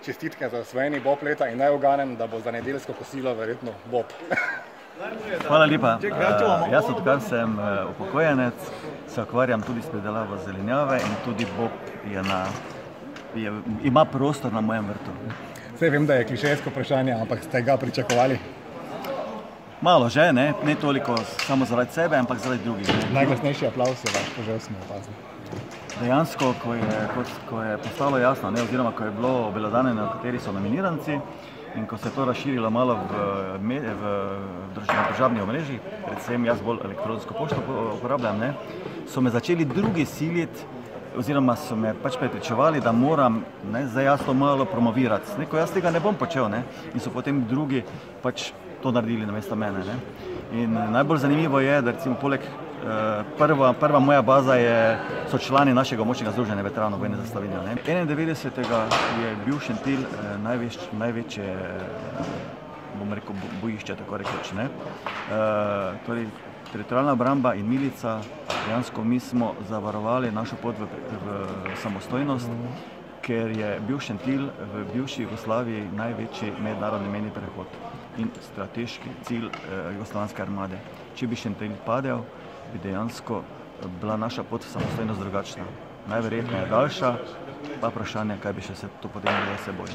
čestitke za osvojeni bob leta in naj uganem, da bo za nedeljsko kosilo verjetno bob. Hvala lepa. Jaz odkar sem upokojenec, se ukvarjam tudi s pridelavo zelenjave in tudi bob ima prostor na mojem vrtu. Saj vem, da je klišejsko vprašanje, ampak ste ga pričakovali? Malo že, ne toliko samo zaradi sebe, ampak zaradi drugih. Najglasnejši aplavz je vaš, požel smo opazili. Dejansko, ko je postalo jasno, oziroma ko je bilo obelodanjeno, kateri so nominiranci in ko se je to razširilo malo v državnih omrežjih, predvsem jaz bolj elektronsko pošto uporabljam, so me začeli drugi siliti, oziroma so me pač prepričevali, da moram zdaj jaz to malo promovirati. Ko jaz tega ne bom počel, in so potem drugi pač to naredili namesto mene. In najbolj zanimivo je, da recimo poleg prva moja baza so člani našega območnega združenja veteranov vojne za Slovenijo. 91. je bil Šentilj največje, bom rekel, bojišče, tako rekoč. Torej, teritorialna obramba in milica, dejansko mi smo zavarovali našo pot v samostojnost, ker je bil Šentilj v bivši Jugoslaviji največji mednarodni mejni prehod in strateški cilj jugoslovanske armade. Če bi Šentilj padel, bi dejansko bila naša pot v samostojnost drugačna. Najverjetneje daljša, pa vprašanje, kaj bi še se to potem bilo seboj.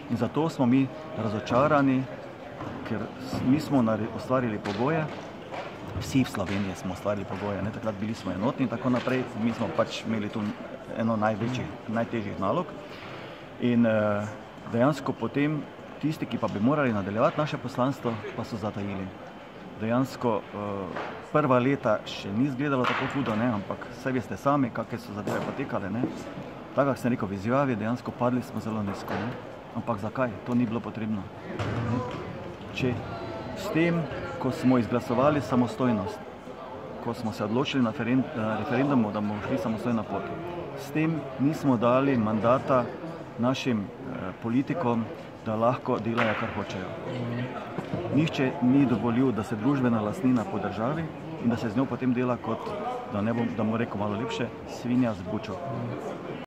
In zato smo mi razočarani, ker mi smo ustvarili pogoje, vsi v Sloveniji smo ustvarili pogoje, takrat bili smo enotni in tako naprej, mi smo pač imeli tu eno najtežjih nalog in dejansko potem tisti, ki pa bi morali nadaljevati naše poslanstvo, pa so zatajili. Dejansko prva leta še ni izgledalo tako hudo, ampak saj veste sami, kakve so zadeve potekale. Tako, kak sem rekel v izjavi, dejansko padli smo zelo nizko. Ampak zakaj? To ni bilo potrebno. Če s tem, ko smo izglasovali samostojnost, ko smo se odločili na referendumu, da bomo šli samostojno pot, s tem nismo dali mandata našim politikom, da lahko delajo, kar hočejo. Nihče ni dovolil, da se družbena lastnina podržavi in da se z njo potem dela kot, da bom rekel malo lepše, svinja z bučo.